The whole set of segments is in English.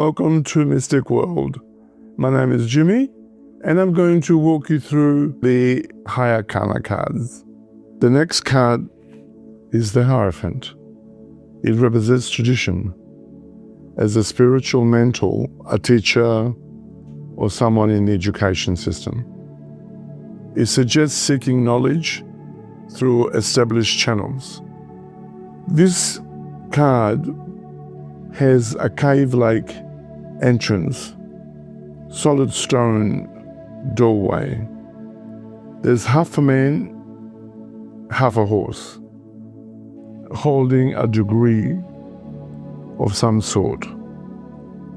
welcome to Mystic World. My name is Jimmy, and I'm going to walk you through the High Arcana cards. The next card is the Hierophant. It represents tradition. As a spiritual mentor, a teacher, or someone in the education system. It suggests seeking knowledge through established channels. This card has a cave-like entrance, solid stone doorway. There's half a man, half a horse, holding a degree of some sort.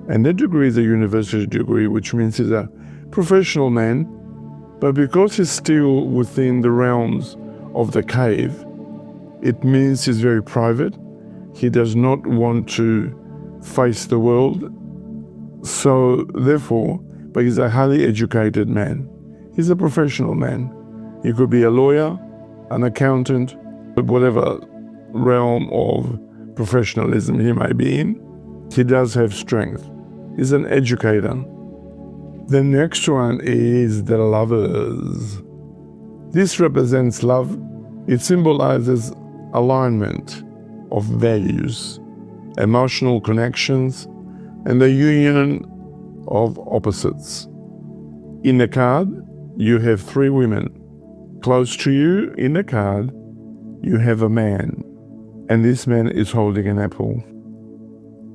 And that degree is a university degree, which means he's a professional man, but because he's still within the realms of the cave, it means he's very private. He does not want to face the world. So therefore, but he's a highly educated man. He's a professional man. He could be a lawyer, an accountant, whatever realm of professionalism he may be in. He does have strength. He's an educator. The next one is the Lovers. This represents love. It symbolizes alignment of values, emotional connections, and the union of opposites. In the card, you have three women. Close to you in the card, you have a man, and this man is holding an apple.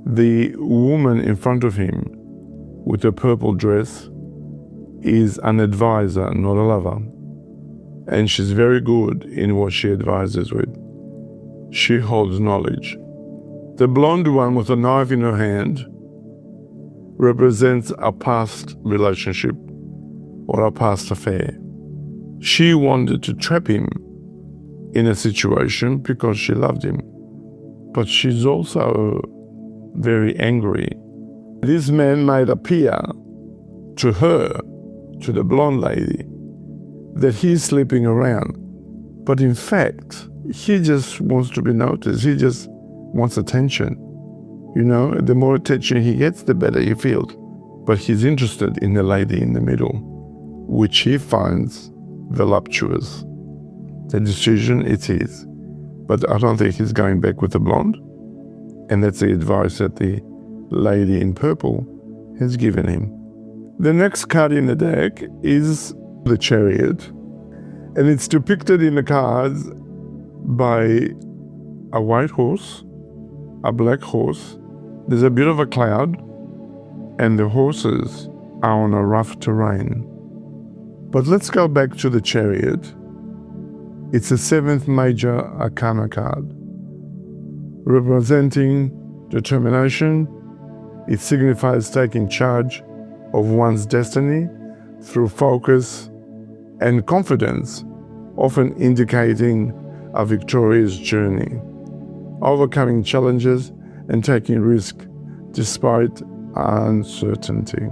The woman in front of him with a purple dress is an advisor, not a lover. And she's very good in what she advises with. She holds knowledge. The blonde one with a knife in her hand represents a past relationship or a past affair. She wanted to trap him in a situation because she loved him. But she's also very angry. This man might appear to her, to the blonde lady, that he's sleeping around. But in fact, he just wants to be noticed. He just wants attention. You know, the more attention he gets, the better he feels. But he's interested in the lady in the middle, which he finds voluptuous. The decision is his. But I don't think he's going back with the blonde. And that's the advice that the lady in purple has given him. The next card in the deck is the Chariot. And it's depicted in the cards by a white horse, a black horse. There's a bit of a cloud, and the horses are on a rough terrain. But let's go back to the Chariot. It's the 7th Major Arcana card, representing determination. It signifies taking charge of one's destiny through focus and confidence, often indicating a victorious journey, overcoming challenges and taking risk despite uncertainty.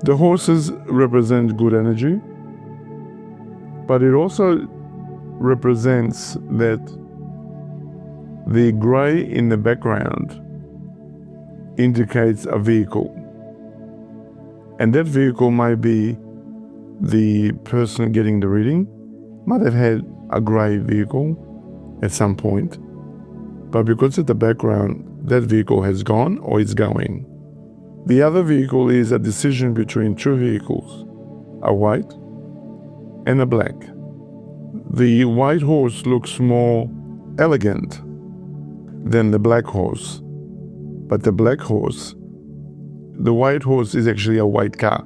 The horses represent good energy, but it also represents that the gray in the background indicates a vehicle. And that vehicle might be the person getting the reading, might have had a gray vehicle at some point. But because of the background, that vehicle has gone or is going. The other vehicle is a decision between two vehicles, a white and a black. The white horse looks more elegant than the black horse. But the black horse, the white horse is actually a white car.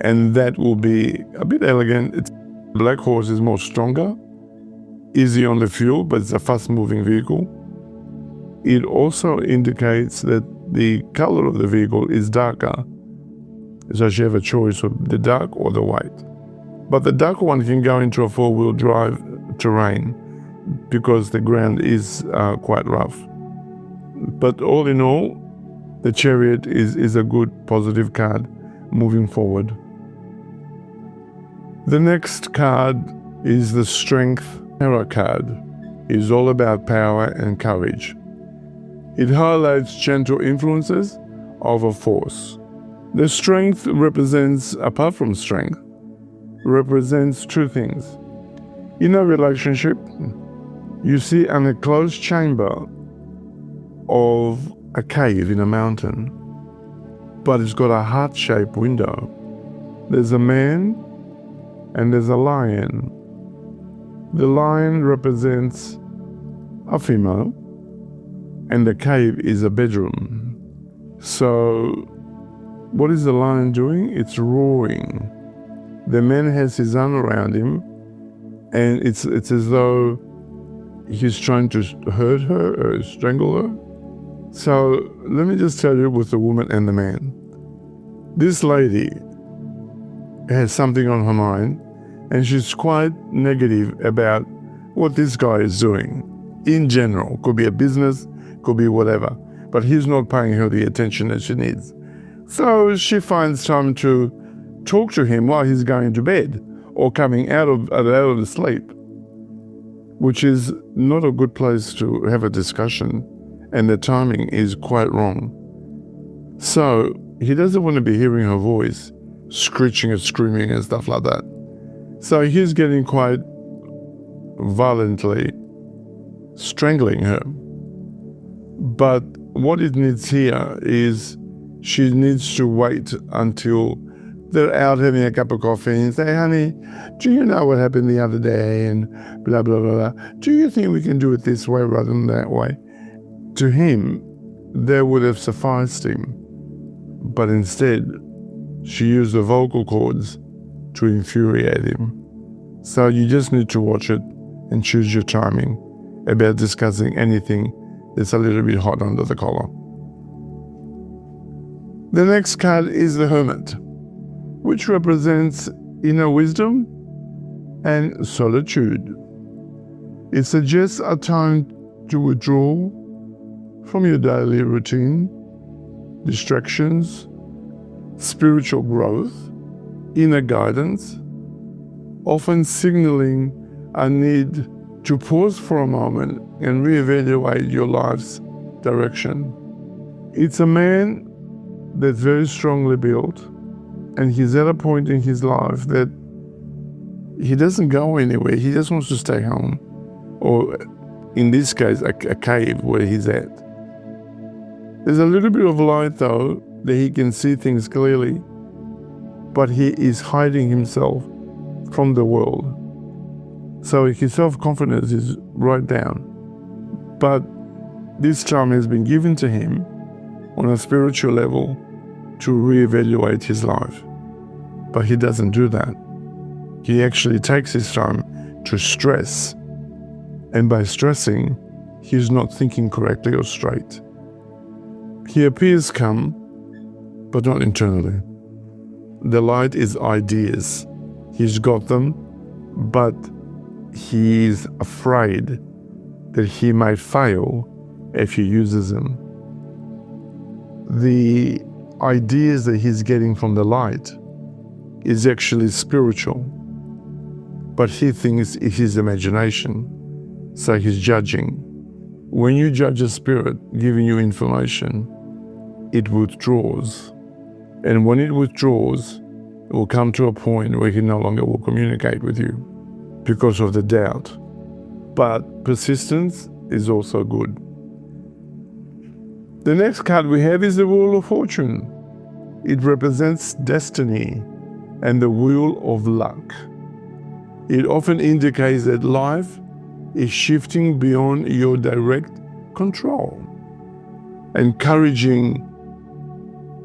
And that will be a bit elegant. Black horse is more stronger, easy on the fuel, but it's a fast-moving vehicle. It also indicates that the color of the vehicle is darker. So you have a choice of the dark or the white. But the dark one can go into a four-wheel drive terrain because the ground is quite rough. But all in all, the Chariot is a good positive card moving forward. The next card is the Strength Tarot card. It is all about power and courage. It highlights gentle influences of a force. The strength represents, apart from strength, represents two things. In a relationship, you see an enclosed chamber of a cave in a mountain, but it's got a heart-shaped window. There's a man and there's a lion. The lion represents a female and the cave is a bedroom. So what is the lion doing? It's roaring. The man has his arm around him and it's as though he's trying to hurt her or strangle her. So let me just tell you with the woman and the man. This lady has something on her mind and she's quite negative about what this guy is doing in general. Could be a business, could be whatever, but he's not paying her the attention that she needs. So she finds time to talk to him while he's going to bed or coming out of the sleep, which is not a good place to have a discussion, and the timing is quite wrong. So he doesn't want to be hearing her voice, screeching and screaming and stuff like that. So he's getting quite violently strangling her. But what it needs here is she needs to wait until they're out having a cup of coffee and say, honey, do you know what happened the other day? And blah, blah, blah, blah. Do you think we can do it this way rather than that way? To him, that would have sufficed him. But instead, she used the vocal cords to infuriate him. So you just need to watch it and choose your timing about discussing anything that's a little bit hot under the collar. The next card is the Hermit, which represents inner wisdom and solitude. It suggests a time to withdraw from your daily routine, distractions, spiritual growth, inner guidance, often signaling a need to pause for a moment and reevaluate your life's direction. It's a man that's very strongly built, and he's at a point in his life that he doesn't go anywhere. He just wants to stay home, or in this case, a cave where he's at. There's a little bit of light, though, that he can see things clearly, but he is hiding himself from the world. So his self-confidence is right down. But this time has been given to him on a spiritual level to reevaluate his life. But he doesn't do that. He actually takes his time to stress. And by stressing, he's not thinking correctly or straight. He appears calm, but not internally. The light is ideas. He's got them, but he's afraid that he might fail if he uses them. The ideas that he's getting from the light is actually spiritual, but he thinks it's his imagination, so he's judging. When you judge a spirit giving you information, it withdraws. And when it withdraws, it will come to a point where he no longer will communicate with you because of the doubt. But persistence is also good. The next card we have is the Wheel of Fortune. It represents destiny and the wheel of luck. It often indicates that life is shifting beyond your direct control, encouraging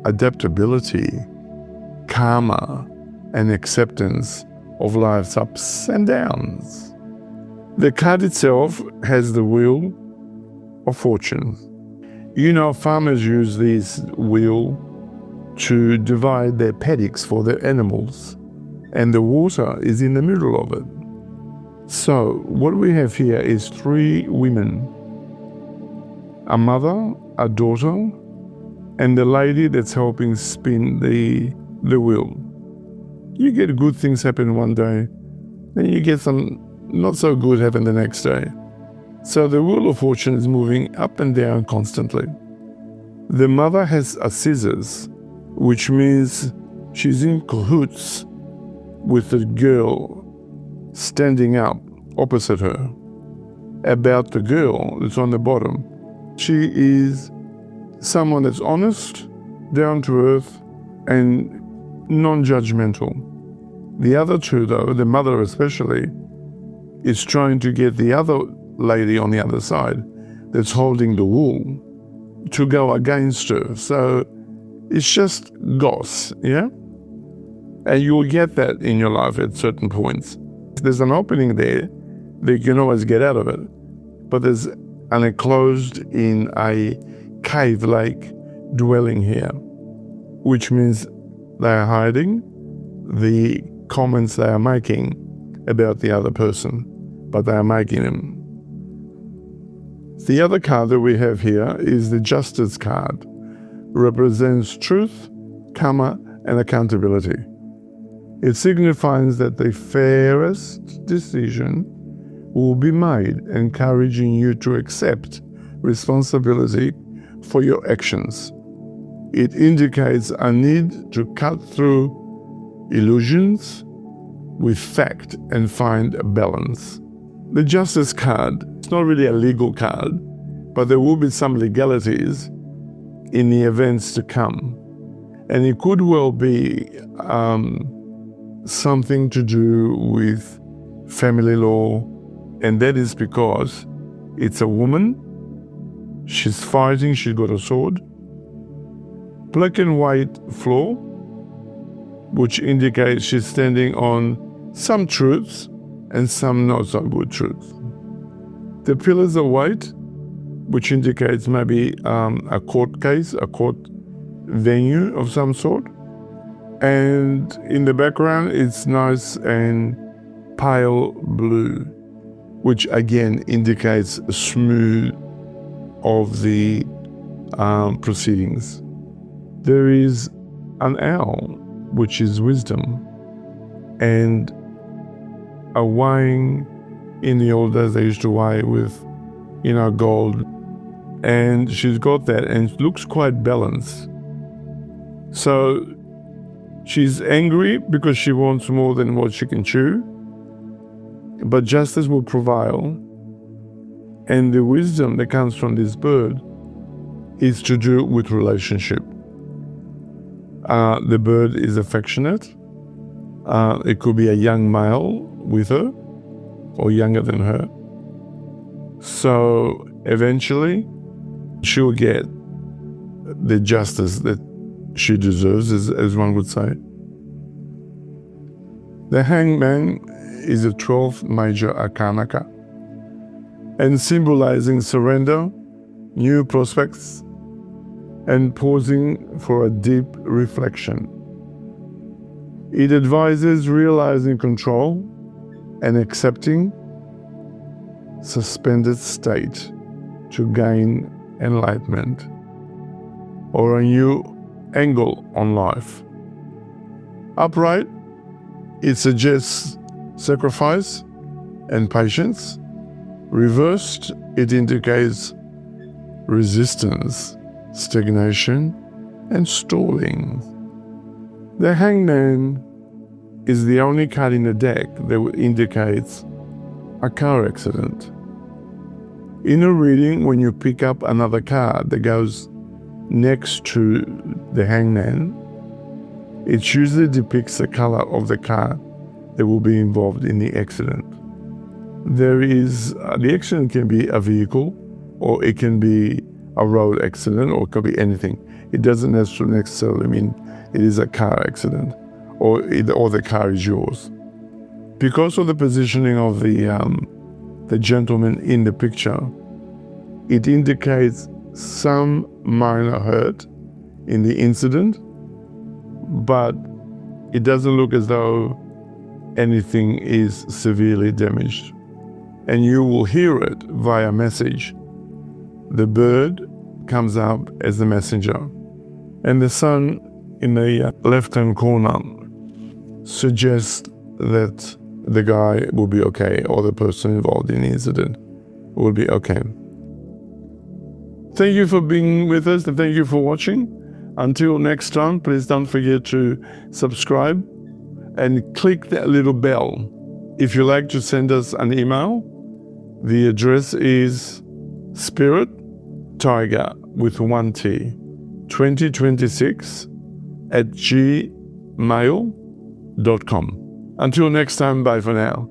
adaptability, karma, and acceptance of life's ups and downs. The card itself has the Wheel of Fortune. You know, farmers use this wheel to divide their paddocks for their animals, and the water is in the middle of it. So what we have here is three women: a mother, a daughter, and the lady that's helping spin the wheel. You get good things happen one day, then you get some not so good happen the next day. So the Wheel of Fortune is moving up and down constantly. The mother has a scissors, which means she's in cahoots with the girl standing up opposite her. About the girl that's on the bottom, she is someone that's honest, down to earth, and non-judgmental. The other two, though, the mother especially, is trying to get the other lady on the other side that's holding the wool to go against her. So it's just goss, yeah? And you'll get that in your life at certain points. There's an opening there that you can always get out of it, but there's an enclosed in a cave-like dwelling here, which means they are hiding the comments they are making about the other person, but they are making them. The other card that we have here is the Justice card. Represents truth, karma, and accountability. It signifies that the fairest decision will be made, encouraging you to accept responsibility for your actions. It indicates a need to cut through illusions with fact and find a balance. The Justice card, it's not really a legal card, but there will be some legalities in the events to come. And it could well be something to do with family law, and that is because it's a woman, she's fighting, she's got a sword, black and white floor, which indicates she's standing on some truths and some not so good truths. The pillars are white, which indicates maybe a court case, a court venue of some sort. And in the background, it's nice and pale blue, which again indicates smooth of the proceedings. There is an owl, which is wisdom, and a weighing. In the old days, they used to weigh with, gold, and she's got that, and it looks quite balanced. So she's angry because she wants more than what she can chew, but justice will prevail, and the wisdom that comes from this bird is to do with relationship. The bird is affectionate. It could be a young male with her or younger than her. So eventually she'll get the justice that she deserves, as one would say. The Hangman is the 12th Major Arcana card, and symbolizing surrender, new prospects, and pausing for a deep reflection. It advises realizing control and accepting suspended state to gain enlightenment or a new angle on life. Upright, it suggests sacrifice and patience. Reversed, it indicates resistance, stagnation, and stalling. The Hangman is the only card in the deck that indicates a car accident. In a reading, when you pick up another card that goes next to the Hangman, it usually depicts the color of the car that will be involved in the accident. The accident can be a vehicle, or it can be a road accident, or it could be anything. It doesn't necessarily mean it is a car accident, or the car is yours. Because of the positioning of the gentleman in the picture, it indicates some minor hurt in the incident, but it doesn't look as though anything is severely damaged. And you will hear it via message. The bird comes up as the messenger, and the sun in the left-hand corner suggests that the guy will be okay, or the person involved in the incident will be okay. Thank you for being with us and thank you for watching. Until next time, please don't forget to subscribe and click that little bell. If you'd like to send us an email, the address is Spirit Tiger with 1T 2026 @gmail.com. Until next time, bye for now.